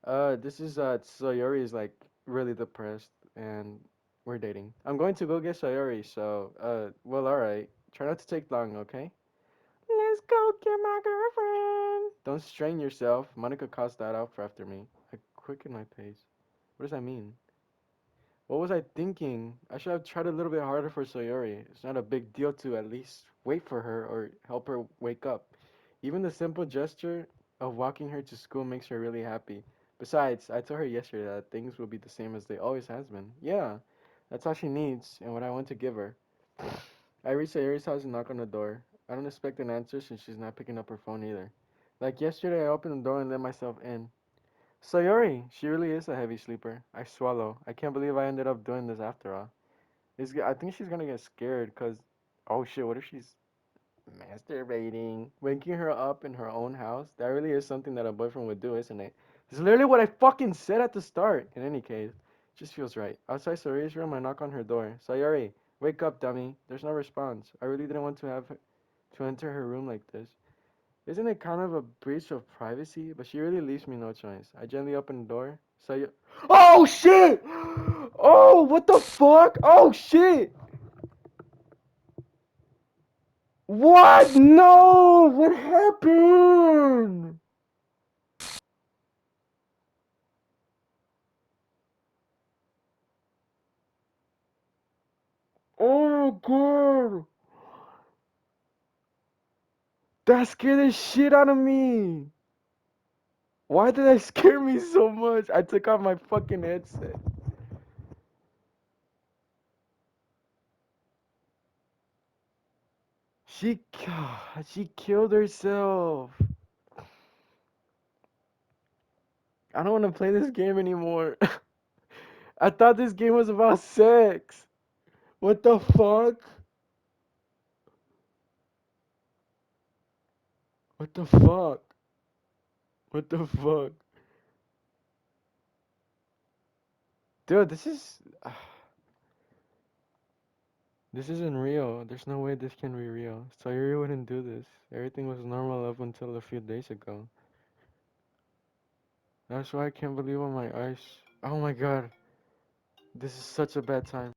This is Sayori is like really depressed and we're dating. I'm going to go get Sayori, so well, all right. Try not to take long, okay? Let's go get my girlfriend. Don't strain yourself. Monika caused that out for after me. I quicken my pace. What does that mean? What was I thinking? I should have tried a little bit harder for Sayori. It's not a big deal to at least wait for her or help her wake up. Even the simple gesture of walking her to school makes her really happy. Besides, I told her yesterday that things will be the same as they always has been. Yeah, that's all she needs and what I want to give her. I reach Sayori's house and knock on the door. I don't expect an answer since she's not picking up her phone either. Like yesterday, I opened the door and let myself in. Sayori, she really is a heavy sleeper. I swallow. I can't believe I ended up doing this after all. I think she's gonna get scared because, oh shit, what if she's masturbating? Waking her up in her own house? That really is something that a boyfriend would do, isn't it? It's literally what I fucking said at the start. In any case, it just feels right. Outside Sayori's room, I knock on her door. Sayori, wake up, dummy. There's no response. I really didn't want to enter her room like this. Isn't it kind of a breach of privacy? But she really leaves me no choice. I gently open the door. Oh shit! Oh, what the fuck? Oh shit! What? No! What happened? Oh my god! That scared the shit out of me! Why did that scare me so much? I took off my fucking headset. She, she killed herself. I don't want to play this game anymore. I thought this game was about sex. What the fuck? What the fuck? What the fuck? Dude, this isn't real. There's no way this can be real. Sayuri wouldn't do this. Everything was normal up until a few days ago. That's why I can't believe on my eyes. Oh my god. This is such a bad time.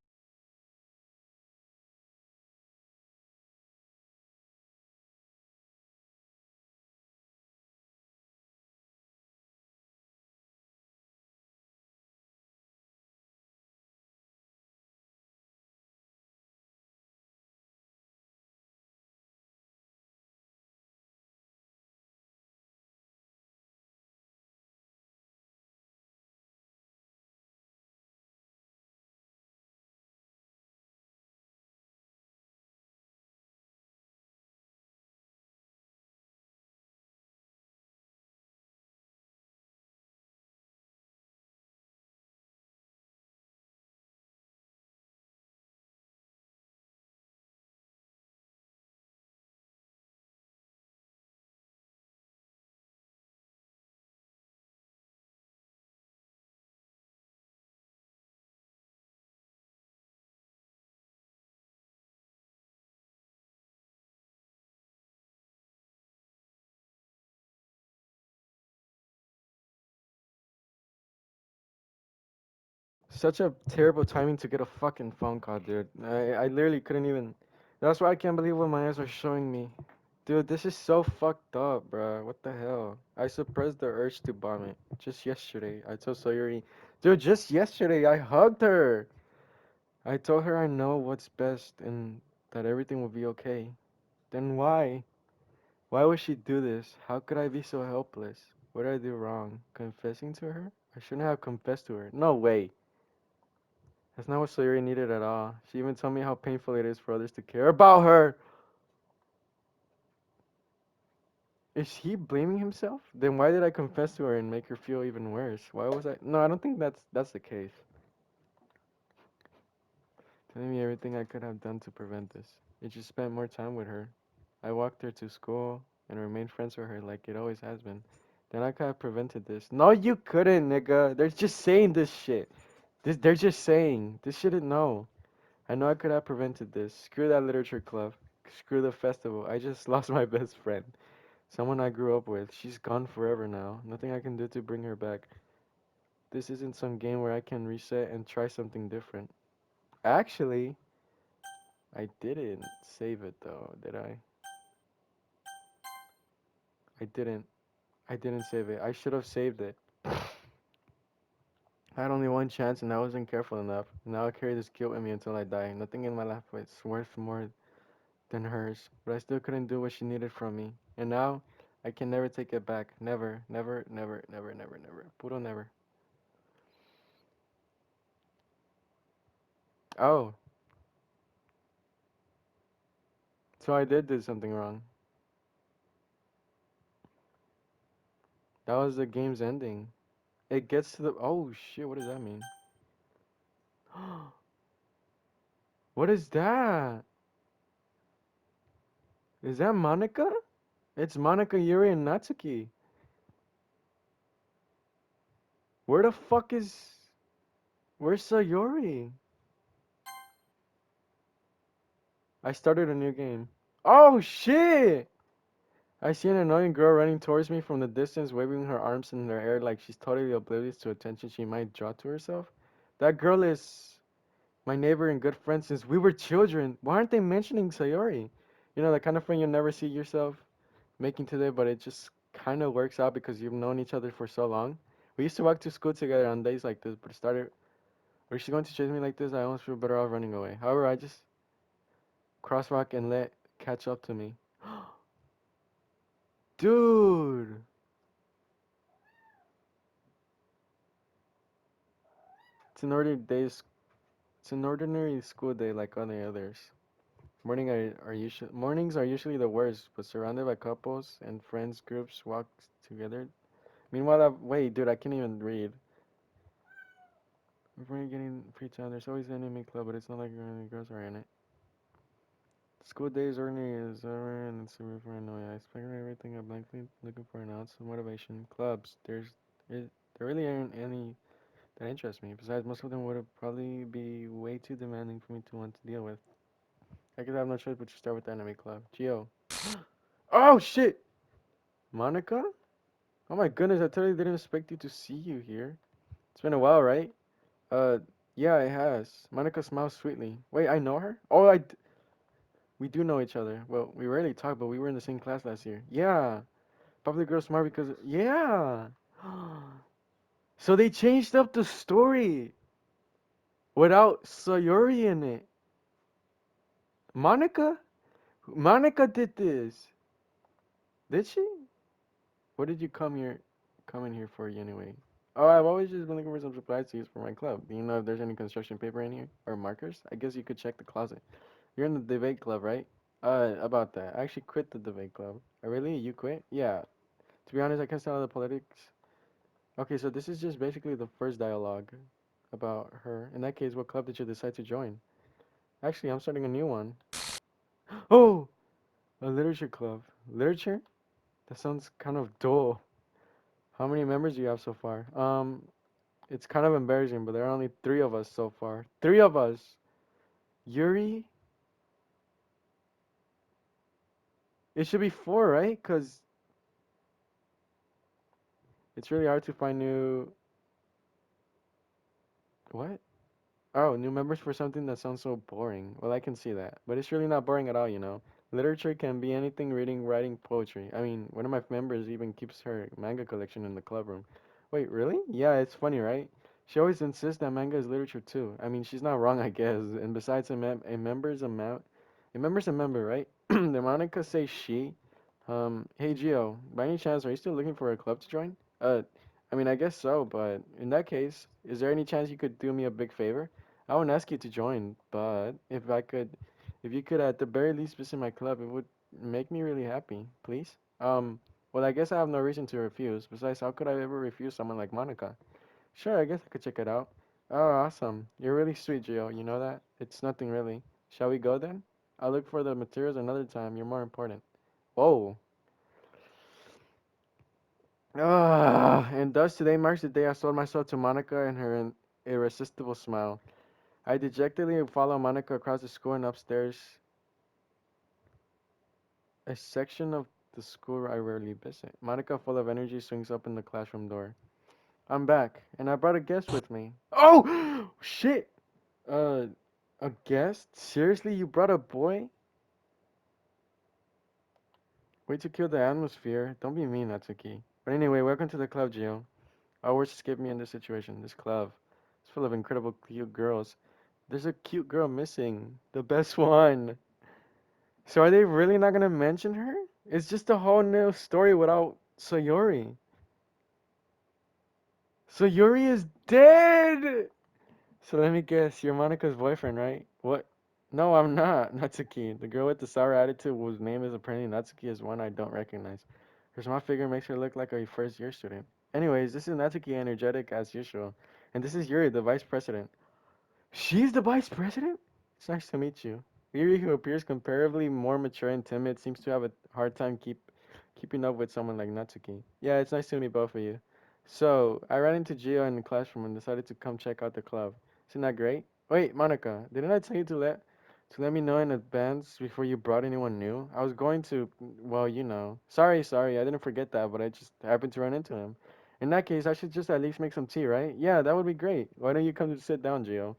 Such a terrible timing to get a fucking phone call, dude. I literally couldn't even. That's why I can't believe what my eyes are showing me. Dude, this is so fucked up, bruh. What the hell? I suppressed the urge to vomit. Just yesterday, I told Sayuri, dude, just yesterday, I hugged her. I told her I know what's best and that everything will be okay. Then why? Why would she do this? How could I be so helpless? What did I do wrong? Confessing to her? I shouldn't have confessed to her. No way. That's not what Sayuri needed at all. She even told me how painful it is for others to care about her. Is he blaming himself? Then why did I confess to her and make her feel even worse? Why was I? No, I don't think that's the case. Telling me everything I could have done to prevent this. It just spent more time with her. I walked her to school and remained friends with her like it always has been. Then I could have prevented this. No, you couldn't, nigga. They're just saying this shit. They're just saying. This shouldn't know. I know I could have prevented this. Screw that literature club. Screw the festival. I just lost my best friend. Someone I grew up with. She's gone forever now. Nothing I can do to bring her back. This isn't some game where I can reset and try something different. Actually, I didn't save it though, did I? I didn't. I didn't save it. I should have saved it. I had only one chance and I wasn't careful enough. Now I carry this guilt with me until I die. Nothing in my life is worth more than hers. But I still couldn't do what she needed from me. And now I can never take it back. Never, never, never, never, never, never. Puro never. Oh, so I did do something wrong. That was the game's ending. It gets to the. Oh shit, what does that mean? What is that? Is that Monika? It's Monika, Yuri, and Natsuki. Where the fuck is. Where's Sayori? I started a new game. Oh shit! I see an annoying girl running towards me from the distance, waving her arms in the air like she's totally oblivious to attention she might draw to herself. That girl is my neighbor and good friend since we were children. Why aren't they mentioning Sayori? You know, the kind of friend you'll never see yourself making today, but it just kind of works out because you've known each other for so long. We used to walk to school together on days like this, but it started. Were she going to chase me like this? I almost feel better off running away. However, I just crosswalk and let catch up to me. Dude, it's an ordinary day. It's an ordinary school day like all the others. Mornings are usually the worst, but surrounded by couples and friends groups walk together. Meanwhile, wait, dude, I can't even read. Before getting free time, there's always an anime club, but it's not like any girls are in it. School days ordinary is over, and it's super for annoying. I expect everything. I'm blankly looking for an ounce of motivation. Clubs, there, there really aren't any that interest me. Besides, most of them would probably be way too demanding for me to want to deal with. I guess I have no choice but to start with the anime club. Geo. Oh shit! Monika? Oh my goodness, I totally didn't expect you to see you here. It's been a while, right? Uh, yeah, it has. Monika smiles sweetly. Wait, I know her? Oh, we do know each other. Well, we rarely talk, but we were in the same class last year. Yeah. Probably girl smart because yeah. So they changed up the story without Sayori in it. Monika? Monika did this. Did she? What did you come in here for anyway? Oh, I've always just been looking for some supplies to use for my club. Do you know if there's any construction paper in here or markers? I guess you could check the closet. You're in the debate club, right? About that. I actually quit the debate club. Really? You quit? Yeah. To be honest, I can't stand all the politics. Okay, so this is just basically the first dialogue about her. In that case, what club did you decide to join? Actually, I'm starting a new one. Oh, a literature club. Literature? That sounds kind of dull. How many members do you have so far? It's kind of embarrassing, but there are only three of us so far. Three of us. Yuri? It should be four, right? Cause it's really hard to find new. What? Oh, new members for something that sounds so boring. Well, I can see that. But it's really not boring at all, you know. Literature can be anything reading, writing, poetry. I mean, one of my members even keeps her manga collection in the club room. Wait, really? Yeah, it's funny, right? She always insists that manga is literature too. I mean, she's not wrong, I guess. And besides, a member's a member's a member, right? The Monica says she. Hey Gio, by any chance, are you still looking for a club to join? I mean, I guess so, but in that case, is there any chance you could do me a big favor? I won't ask you to join, but if you could at the very least visit my club, it would make me really happy, please. Well, I guess I have no reason to refuse. Besides, how could I ever refuse someone like Monica? Sure, I guess I could check it out. Oh, awesome. You're really sweet, Gio. You know that? It's nothing really. Shall we go then? I'll look for the materials another time. You're more important. Whoa. Ah, and thus today marks the day I sold myself to Monica and her irresistible smile. I dejectedly follow Monica across the school and upstairs, a section of the school I rarely visit. Monica, full of energy, swings open the classroom door. I'm back, and I brought a guest with me. Oh, shit! Uh, a guest? Seriously, you brought a boy? Way to kill the atmosphere. Don't be mean, Natsuki. But anyway, welcome to the club, Gio. Our words escape me in this situation. This club. It's full of incredible cute girls. There's a cute girl missing. The best one. So are they really not gonna mention her? It's just a whole new story without Sayori. Sayori is dead! So let me guess, you're Monika's boyfriend, right? What? No, I'm not. Natsuki. The girl with the sour attitude whose name is apparently Natsuki is one I don't recognize. Her small figure makes her look like a first year student. Anyways, this is Natsuki, energetic as usual. And this is Yuri, the vice president. She's the vice president? It's nice to meet you. Yuri, who appears comparably more mature and timid, seems to have a hard time keeping up with someone like Natsuki. Yeah, it's nice to meet both of you. So, I ran into Gio in the classroom and decided to come check out the club. Isn't that great? Wait, Monica, didn't I tell you to let me know in advance before you brought anyone new? I was going to, well, you know. Sorry, I didn't forget that, but I just happened to run into him. In that case, I should just at least make some tea, right? Yeah, that would be great. Why don't you come to sit down, Gio?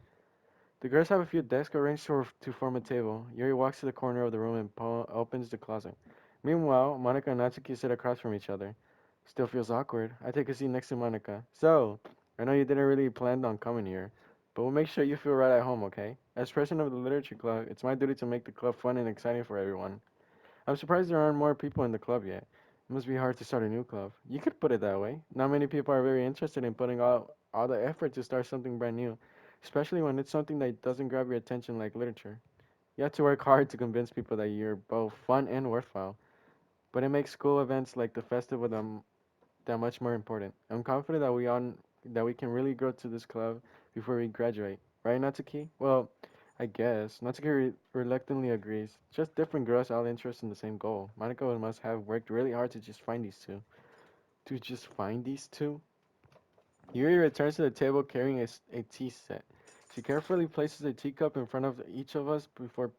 The girls have a few desks arranged to form a table. Yuri walks to the corner of the room and opens the closet. Meanwhile, Monica and Natsuki sit across from each other. Still feels awkward. I take a seat next to Monica. So, I know you didn't really plan on coming here, but we'll make sure you feel right at home, okay? As president of the literature club, it's my duty to make the club fun and exciting for everyone. I'm surprised there aren't more people in the club yet. It must be hard to start a new club. You could put it that way. Not many people are very interested in putting all the effort to start something brand new, especially when it's something that doesn't grab your attention like literature. You have to work hard to convince people that you're both fun and worthwhile. But it makes school events like the festival that much more important. I'm confident that we can really grow to this club before we graduate. Right, Natsuki? Well, I guess. Natsuki reluctantly agrees. Just different girls all interested in the same goal. Monica must have worked really hard to just find these two. To just find these two? Yuri returns to the table carrying a tea set. She carefully places a teacup in front of each of us before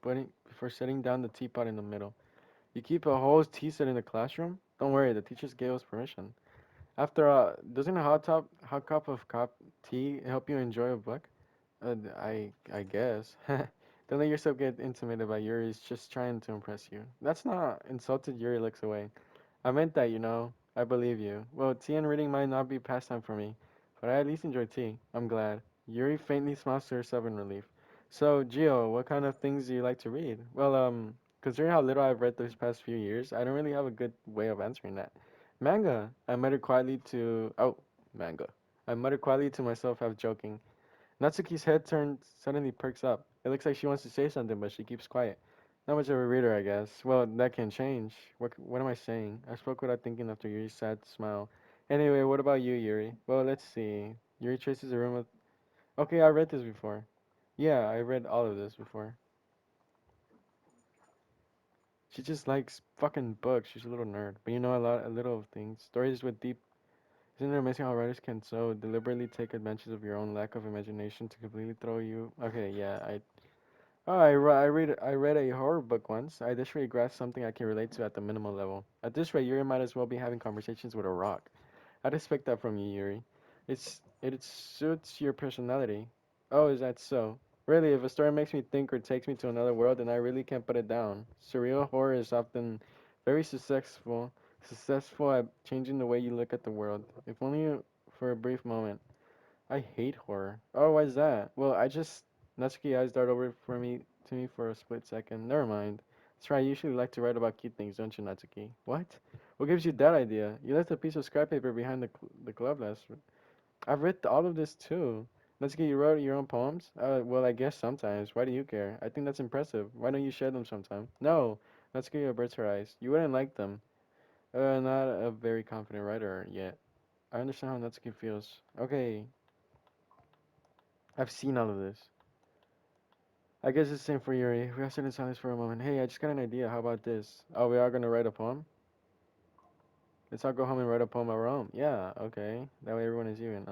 setting down the teapot in the middle. You keep a whole tea set in the classroom? Don't worry, the teachers gave us permission. After all, doesn't a hot cup of tea help you enjoy a book? I guess. Don't let yourself get intimidated by Yuri's just trying to impress you. That's not insulted. Yuri looks away. I meant that, you know. I believe you. Well, tea and reading might not be pastime for me, but I at least enjoy tea. I'm glad. Yuri faintly smiles to herself in relief. So, Gio, what kind of things do you like to read? Well, considering how little I've read these past few years, I don't really have a good way of answering that. Manga. I muttered quietly to. Oh, manga. I muttered quietly to myself, half joking. Natsuki's head suddenly perks up. It looks like she wants to say something, but she keeps quiet. Not much of a reader, I guess. Well, that can change. What am I saying? I spoke without thinking after Yuri's sad smile. Anyway, what about you, Yuri? Well, let's see. Yuri traces a room of. Okay, I read this before. Yeah, I read all of this before. She just likes fucking books. She's a little nerd, but you know a little of things. Stories with deep. Isn't it amazing how writers can so deliberately take advantage of your own lack of imagination to completely throw you? Okay, yeah, I read a horror book once. I just really grasped something I can relate to at the minimal level. At this rate, Yuri might as well be having conversations with a rock. I'd expect that from you, Yuri. It suits your personality. Oh, is that so? Really, if a story makes me think or takes me to another world, then I really can't put it down. Surreal horror is often very successful at changing the way you look at the world, if only for a brief moment. I hate horror. Oh, why is that? Well, I just Natsuki eyes dart over for me to me for a split second. Never mind. That's right. I usually like to write about cute things, don't you, Natsuki? What? What gives you that idea? You left a piece of scrap paper behind the club last. I've read all of this too. Natsuki, you wrote your own poems? Well, I guess sometimes. Why do you care? I think that's impressive. Why don't you share them sometime? No. Natsuki averts her eyes. You wouldn't like them. Not a very confident writer yet. I understand how Natsuki feels. Okay, I've seen all of this. I guess it's the same for Yuri. We all sit in silence for a moment. Hey, I just got an idea. How about this? Oh, we are gonna write a poem? Let's all go home and write a poem of our own. Yeah, okay. That way everyone is even.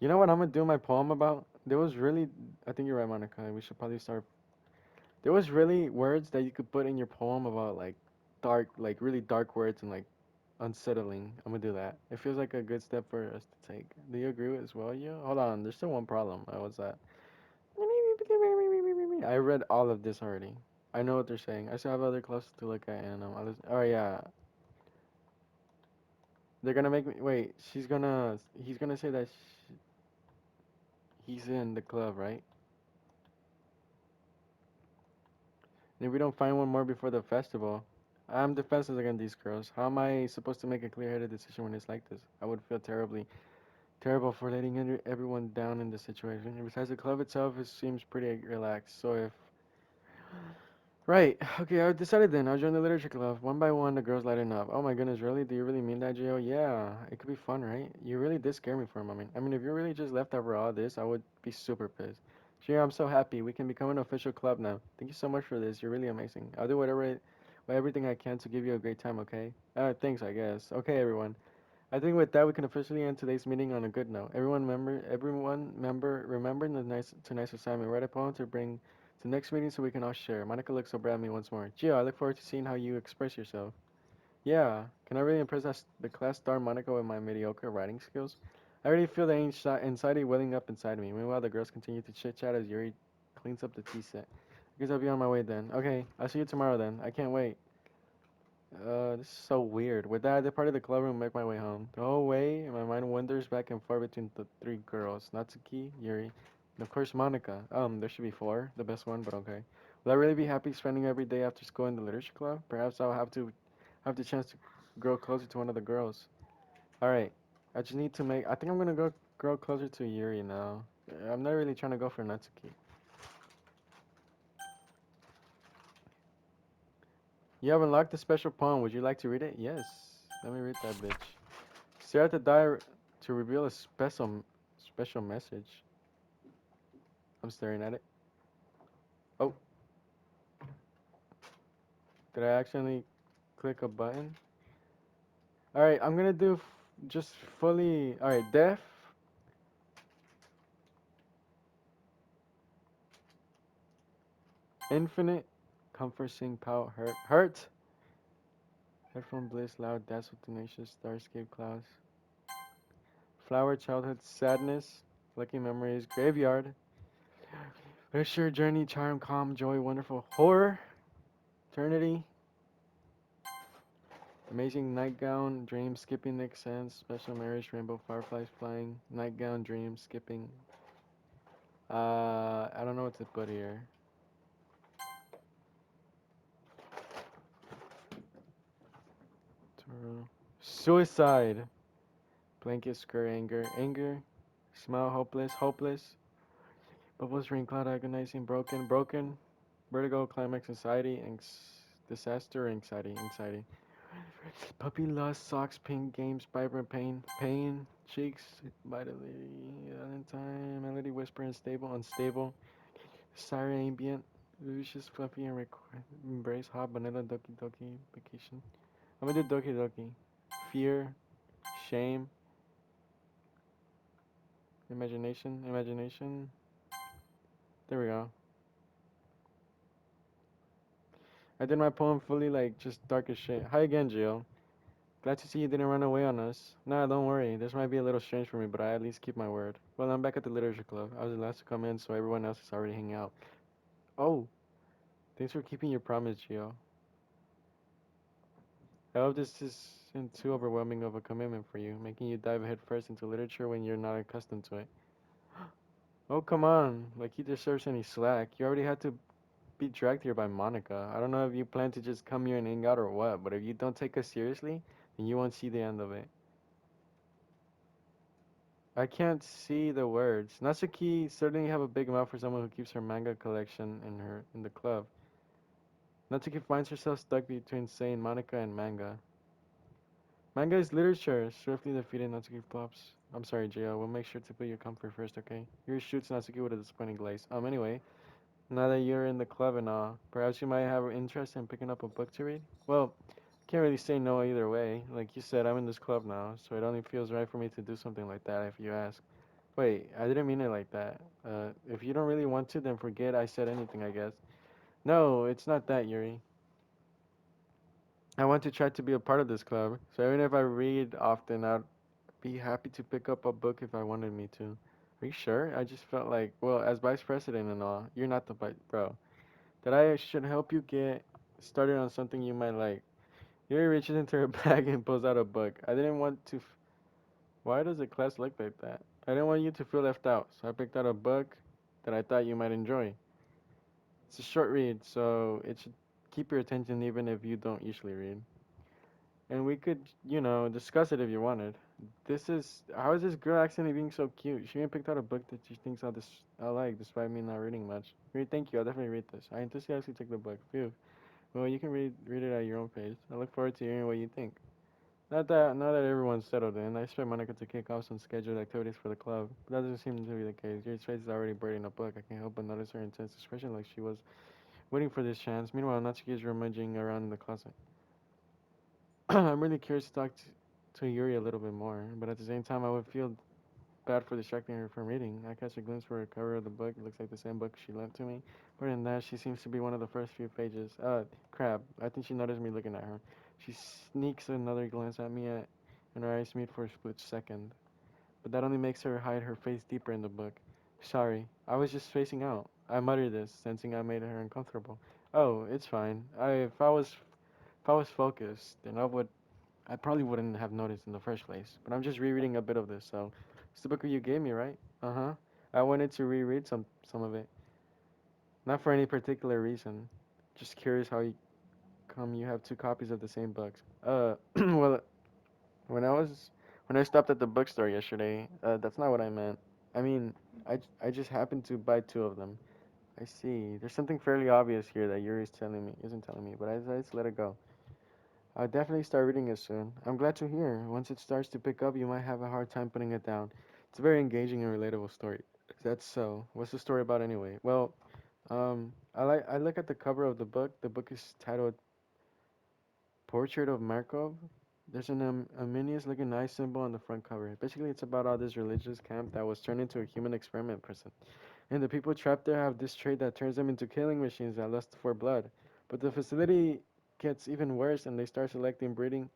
You know what I'm gonna do my poem about? There was really, I think you're right, Monica. We should probably start. There was really words that you could put in your poem about like dark, like really dark words and like unsettling. I'm gonna do that. It feels like a good step for us to take. Do you agree with as well, you? Hold on, there's still one problem. What's that? I read all of this already. I know what they're saying. I still have other clubs to look at, and oh yeah, they're gonna make me wait. He's gonna say that he's in the club, right? And if we don't find one more before the festival, I'm defenseless against these girls. How am I supposed to make a clear-headed decision when it's like this? I would feel terrible for letting everyone down in this situation. And besides, the club itself seems pretty relaxed. So if right, okay, I decided then. I'll join the literature club. One by one, the girls lighten up. Oh my goodness, really? Do you really mean that, Gio? Yeah, it could be fun, right? You really did scare me for a moment. I mean, if you really just left over all this, I would be super pissed. Gio, I'm so happy. We can become an official club now. Thank you so much for this. You're really amazing. I'll do everything I can to give you a great time, okay? Thanks, I guess. Okay, everyone. I think with that we can officially end today's meeting on a good note. Remember the nice assignment. Write a poem to bring to next meeting so we can all share. Monica looks so proud of me once more. Gio, I look forward to seeing how you express yourself. Yeah, can I really impress the class star Monica with my mediocre writing skills? I already feel the anxiety welling up inside me. Meanwhile, the girls continue to chit chat as Yuri cleans up the tea set. I guess I'll be on my way then. Okay, I'll see you tomorrow then. I can't wait. This is so weird. With that, I departed the club room and make my way home. The whole way, my mind wanders back and forth between the three girls, Natsuki, Yuri, and of course Monika. There should be four, the best one, but okay. Will I really be happy spending every day after school in the literature club? Perhaps I'll have the chance to grow closer to one of the girls. All right, I just need to make. I think I'm gonna go grow closer to Yuri now. I'm not really trying to go for Natsuki. You have unlocked a special poem. Would you like to read it? Yes. Let me read that bitch. Stare at the die to reveal a special message. I'm staring at it. Oh, did I accidentally click a button? All right, I'm gonna do just fully. All right, deaf, infinite, comforting, power, hurt. Headphone bliss, loud, dazzle, tenacious, starscape clouds. Flower, childhood, sadness, lucky memories, graveyard. Reassure, journey, charm, calm, joy, wonderful, horror, eternity, amazing nightgown, dream, skipping, makes sense, special marriage, rainbow, fireflies flying, nightgown, dream, skipping. I don't know what to put here. Suicide, blanket, skirt, anger, smile, hopeless, bubbles, rain cloud, agonizing, broken, vertigo, climax, anxiety, disaster, anxiety. Puppy lust, socks, pink, games, vibrant pain, cheeks, vitally, Valentine, melody, whisper, unstable, siren, ambient, luscious, fluffy, and embrace, hot, vanilla, doki, vacation. I'm gonna do doki. Fear, shame, imagination. There we go. I did my poem fully, like, just dark as shit. Hi again, Jill. Glad to see you didn't run away on us. Nah, don't worry. This might be a little strange for me, but I at least keep my word. Well, I'm back at the literature club. I was the last to come in, so everyone else is already hanging out. Oh, thanks for keeping your promise, Gio. I hope this isn't too overwhelming of a commitment for you, making you dive headfirst into literature when you're not accustomed to it. Oh, come on. Like he deserves any slack. You already had to be dragged here by Monica. I don't know if you plan to just come here and hang out or what, but if you don't take us seriously, then you won't see the end of it. I can't see the words. Natsuki certainly have a big mouth for someone who keeps her manga collection in the club. Natsuki finds herself stuck between saying Monica and manga. Manga is literature. Swiftly defeated Natsuki flops. I'm sorry, JL. We'll make sure to put your comfort first, okay? Yuri shoots Natsuki with a disappointing glaze. Anyway, now that you're in the club and all, perhaps you might have an interest in picking up a book to read? Well, can't really say no either way. Like you said, I'm in this club now, so it only feels right for me to do something like that if you ask. Wait, I didn't mean it like that. If you don't really want to, then forget I said anything, I guess. No, it's not that, Yuri. I want to try to be a part of this club. So even if I read often, I'd be happy to pick up a book if I wanted me to. Are you sure? I just felt like, well, as vice president and all, you're not the vice, bro. That I should help you get started on something you might like. Yuri reaches into her bag and pulls out a book. I didn't want to. Why does the class look like that? I didn't want you to feel left out, so I picked out a book that I thought you might enjoy. It's a short read, so it should keep your attention even if you don't usually read. And we could, discuss it if you wanted. How is this girl accidentally being so cute? She even picked out a book that she thinks I like, despite me not reading much. Thank you, I'll definitely read this. I enthusiastically took the book. Phew. Well, you can read it at your own pace. I look forward to hearing what you think. Not that everyone's settled in. I expect Monika to kick off some scheduled activities for the club, but that doesn't seem to be the case. Your face is already burning a book. I can't help but notice her intense expression, like she was waiting for this chance. Meanwhile, Natsuki is rummaging around in the closet. I'm really curious to talk to Yuri a little bit more, but at the same time, I would feel bad for distracting her from reading. I catch a glimpse for a cover of the book. It looks like the same book she lent to me. But in that, she seems to be one of the first few pages. Crap. I think she noticed me looking at her. She sneaks another glance at me, and our eyes meet for a split second. But that only makes her hide her face deeper in the book. Sorry, I was just spacing out. I muttered this, sensing I made her uncomfortable. Oh, it's fine. If I was focused, then I probably wouldn't have noticed in the first place. But I'm just rereading a bit of this, so it's the book you gave me, right? Uh-huh. I wanted to reread some of it. Not for any particular reason. Just curious how you come you have two copies of the same books. Well, when I was when I stopped at the bookstore yesterday, that's not what I meant. I mean, I just happened to buy two of them. I see. There's something fairly obvious here that Yuri's telling me isn't telling me, but I decided to let it go. I'll definitely start reading it soon. I'm glad to hear. Once it starts to pick up, you might have a hard time putting it down. It's a very engaging and relatable story. That's so. What's the story about anyway? Well, I look at the cover of the book. The book is titled Portrait of Markov. There's an ominous looking eye symbol on the front cover. Basically, it's about how this religious camp that was turned into a human experiment prison. And the people trapped there have this trait that turns them into killing machines that lust for blood. But the facility gets even worse, and they start selectively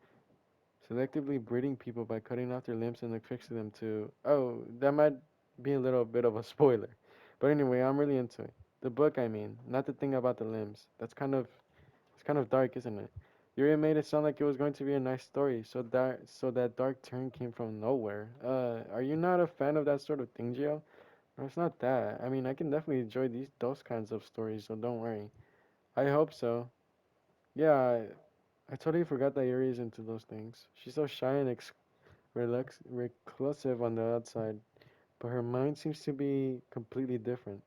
breeding people by cutting off their limbs and affixing them to. Oh, that might be a little bit of a spoiler. But anyway, I'm really into it. The book, I mean, not the thing about the limbs. It's kind of dark, isn't it? Yuri made it sound like it was going to be a nice story, so that dark turn came from nowhere. Are you not a fan of that sort of thing, Gio? No, it's not that. I mean, I can definitely enjoy those kinds of stories, so don't worry. I hope so. Yeah, I totally forgot that Yuri is into those things. She's so shy and reclusive on the outside, but her mind seems to be completely different.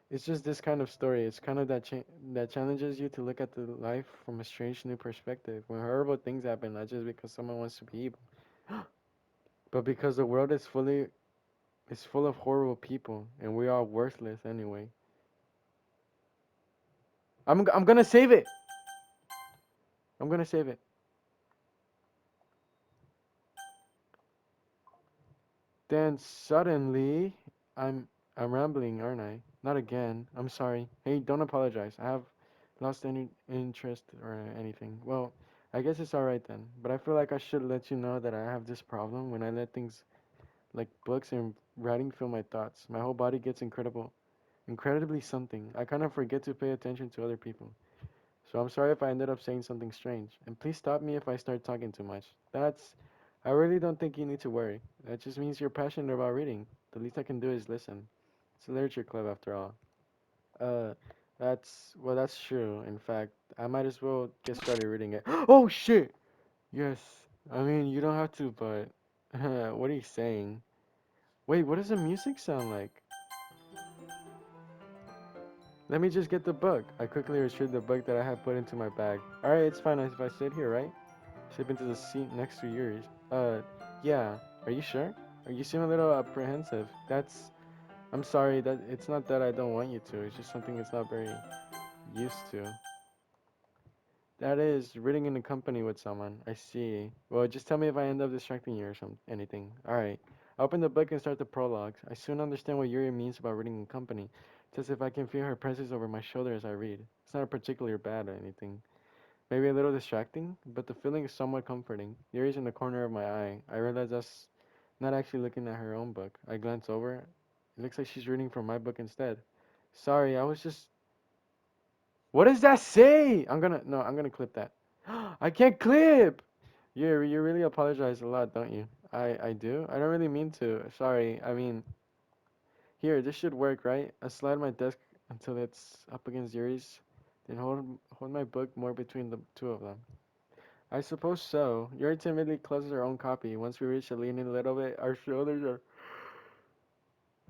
It's just this kind of story. It's kind of that challenges you to look at the life from a strange new perspective. When horrible things happen, not just because someone wants to be evil, but because the world is full of horrible people, and we are worthless anyway. I'm gonna save it. I'm gonna save it. Then suddenly, I'm I'm rambling, aren't I? Not again. I'm sorry. Hey, don't apologize. I have lost any interest or anything. Well, I guess it's alright then. But I feel like I should let you know that I have this problem when I let things like books and writing fill my thoughts. My whole body gets incredibly something. I kind of forget to pay attention to other people. So I'm sorry if I ended up saying something strange. And please stop me if I start talking too much. I really don't think you need to worry. That just means you're passionate about reading. The least I can do is listen. It's a literature club after all. Uh, that's true. In fact, I might as well get started reading it. Oh shit! Yes. I mean, you don't have to, but what are you saying? Wait, what does the music sound like? Let me just get the book. I quickly retrieved the book that I had put into my bag. Alright, it's fine if I sit here, right? Slip into the seat next to yours. Yeah. Are you sure? You seem a little apprehensive. I'm sorry, that it's not that I don't want you to. It's just something it's not very used to. That is, reading in a company with someone. I see. Well, just tell me if I end up distracting you or anything. Alright. I open the book and start the prologue. I soon understand what Yuri means about reading in company. It's as if I can feel her presence over my shoulder as I read. It's not particularly bad or anything. Maybe a little distracting, but the feeling is somewhat comforting. Yuri's in the corner of my eye. I realize that's not actually looking at her own book. I glance over. It looks like she's reading from my book instead. Sorry, I was just. What does that say? I'm gonna clip that. I can't clip. You really apologize a lot, don't you? I do. I don't really mean to. Sorry. I mean, here, this should work, right? I slide my desk until it's up against Yuri's, then hold my book more between the two of them. I suppose so. Yuri timidly closes her own copy. Once we reach the leaning a little bit, our shoulders are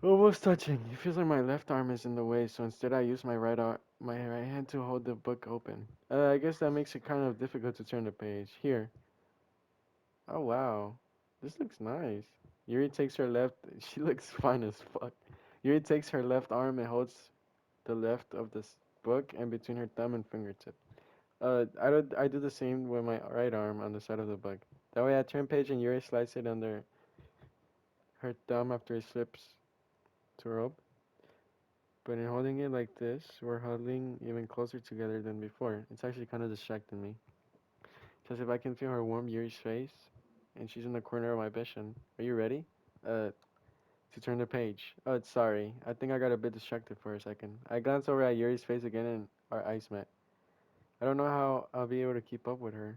almost touching. It feels like my left arm is in the way, so instead I use my right hand to hold the book open. I guess that makes it kind of difficult to turn the page. Here. Oh wow, this looks nice. Yuri takes her left. She looks fine as fuck. Yuri takes her left arm and holds the left of this book and between her thumb and fingertip. I do the same with my right arm on the side of the book. That way I turn page and Yuri slides it under her thumb after it slips to rope. But in holding it like this, we're huddling even closer together than before. It's actually kind of distracting me. Because if I can feel her warm Yuri's face, and she's in the corner of my vision. Are you ready? Uh, to turn the page. Oh, sorry. I think I got a bit distracted for a second. I glanced over at Yuri's face again and our eyes met. I don't know how I'll be able to keep up with her.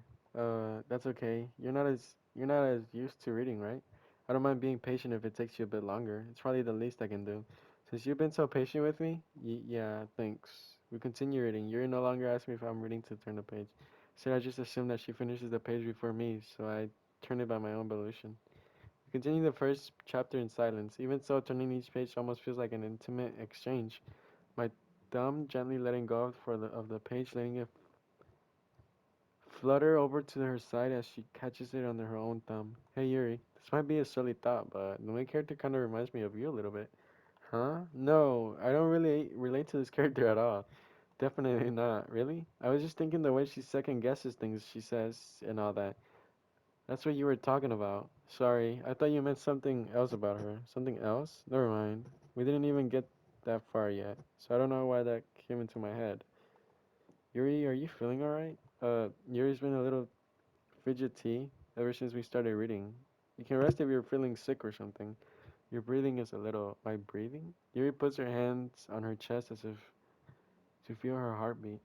That's okay. You're not as used to reading, right? I don't mind being patient if it takes you a bit longer. It's probably the least I can do. Since you've been so patient with me, yeah, thanks. We continue reading. You're no longer asking me if I'm reading to turn the page. Instead, I just assume that she finishes the page before me, so I turn it by my own volition. We continue the first chapter in silence. Even so, turning each page almost feels like an intimate exchange. My thumb gently letting go of the page, letting it flutter over to her side as she catches it under her own thumb. Hey Yuri, this might be a silly thought, but the main character kind of reminds me of you a little bit. Huh? No, I don't really relate to this character at all. Definitely not. Really? I was just thinking the way she second guesses things she says and all that. That's what you were talking about. Sorry, I thought you meant something else about her. Something else? Never mind. We didn't even get that far yet, so I don't know why that came into my head. Yuri, are you feeling alright? Yuri's been a little fidgety ever since we started reading. You can rest if you're feeling sick or something. Your breathing is a little. My breathing? Yuri puts her hands on her chest as if to feel her heartbeat.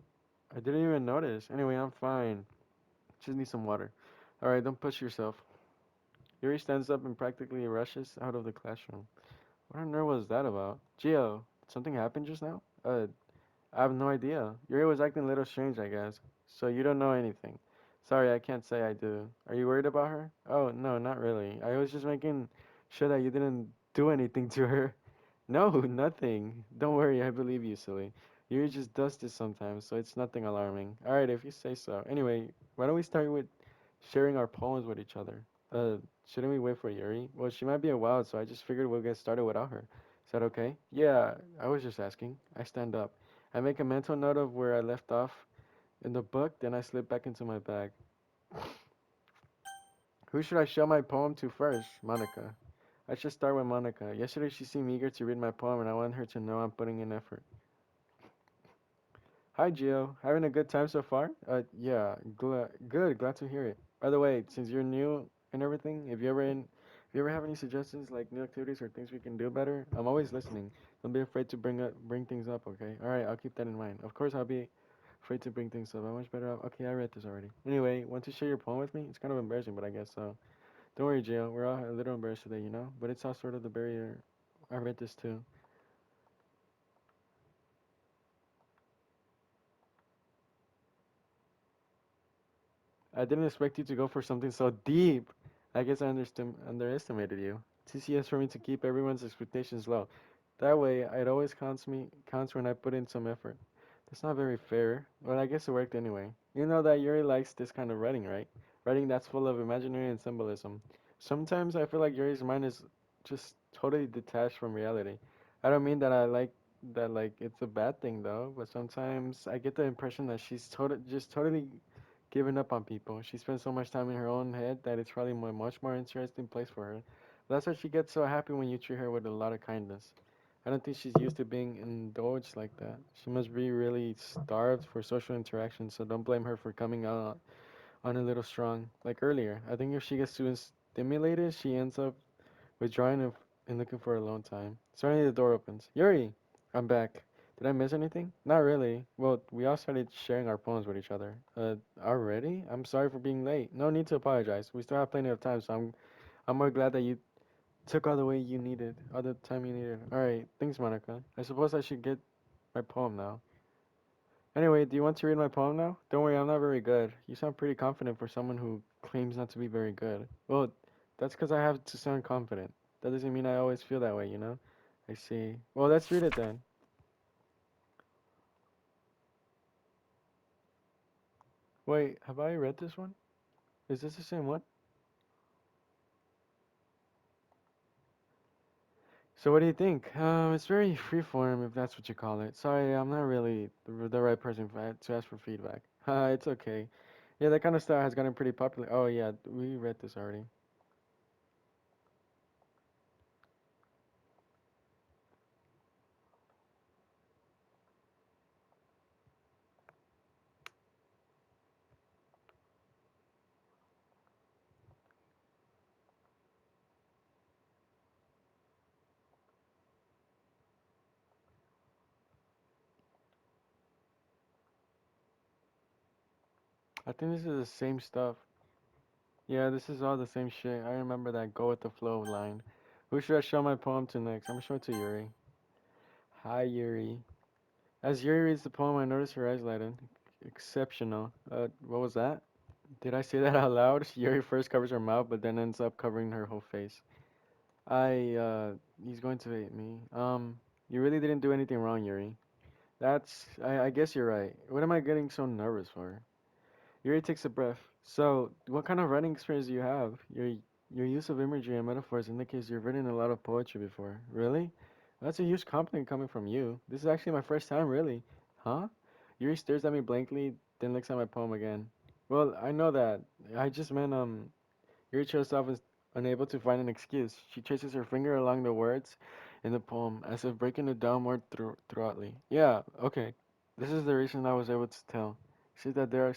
I didn't even notice. Anyway, I'm fine. Just need some water. Alright, don't push yourself. Yuri stands up and practically rushes out of the classroom. What on earth was that about? Gio, did something happen just now? I have no idea. Yuri was acting a little strange, I guess. So you don't know anything. Sorry, I can't say I do. Are you worried about her? Oh, no, not really. I was just making sure that you didn't do anything to her. No, nothing. Don't worry, I believe you, silly. Yuri just does this sometimes, so it's nothing alarming. Alright, if you say so. Anyway, why don't we start with sharing our poems with each other? Uh, shouldn't we wait for Yuri? Well, she might be a while, so I just figured we'll get started without her. Is that okay? Yeah, I was just asking. I stand up. I make a mental note of where I left off in the book, then I slip back into my bag. Who should I show my poem to first? Monica. I should start with Monica. Yesterday she seemed eager to read my poem and I want her to know I'm putting in effort. Hi Gio, having a good time so far? Yeah, good, glad to hear it. By the way, since you're new and everything, if you ever have any suggestions like new activities or things we can do better, I'm always listening. Don't be afraid to bring things up, okay? All right, I'll keep that in mind. Of course, I'll be afraid to bring things up. How much better? Okay, I read this already. Anyway, want to share your poem with me? It's kind of embarrassing, but I guess so. Don't worry, Gio. We're all a little embarrassed today, you know. But it's all sort of the barrier. I read this too. I didn't expect you to go for something so deep. I guess I underestimated you. TC is for me to keep everyone's expectations low. That way, it always counts when I put in some effort. That's not very fair, but I guess it worked anyway. You know that Yuri likes this kind of writing, right? Writing that's full of imaginary and symbolism. Sometimes I feel like Yuri's mind is just totally detached from reality. I don't mean that I like that like it's a bad thing though, but sometimes I get the impression that she's totally giving up on people. She spends so much time in her own head that it's probably a much more interesting place for her. That's why she gets so happy when you treat her with a lot of kindness. I don't think she's used to being indulged like that. She must be really starved for social interaction, so don't blame her for coming out on a little strong. Like earlier, I think if she gets too stimulated, she ends up withdrawing and looking for alone time. Suddenly the door opens. Yuri! I'm back. Did I miss anything? Not really. Well, we all started sharing our poems with each other. Already? I'm sorry for being late. No need to apologize. We still have plenty of time, so I'm more glad that you took all the time you needed. Alright, thanks, Monica. I suppose I should get my poem now. Anyway, do you want to read my poem now? Don't worry, I'm not very good. You sound pretty confident for someone who claims not to be very good. Well, that's because I have to sound confident. That doesn't mean I always feel that way, you know? I see. Well, let's read it then. Wait, have I read this one? Is this the same one? So what do you think? It's very freeform, if that's what you call it. Sorry, I'm not really the right person to ask for feedback. It's okay. Yeah, that kind of style has gotten pretty popular. Oh yeah, we read this already. I think this is the same stuff. Yeah, this is all the same shit. I remember that go with the flow line. Who should I show my poem to next? I'm gonna show it to Yuri. Hi, Yuri. As Yuri reads the poem, I notice her eyes lighten. Exceptional. What was that? Did I say that out loud? Yuri first covers her mouth, but then ends up covering her whole face. He's going to hate me. You really didn't do anything wrong, Yuri. I guess you're right. What am I getting so nervous for? Yuri takes a breath. So, what kind of writing experience do you have? Your use of imagery and metaphors indicates you've written a lot of poetry before. Really? That's a huge compliment coming from you. This is actually my first time, really. Huh? Yuri stares at me blankly, then looks at my poem again. Well, I know that. I just meant, Yuri shows herself is unable to find an excuse. She traces her finger along the words in the poem, as if breaking it down more thoroughly. Yeah, okay. This is the reason I was able to tell. She said that there are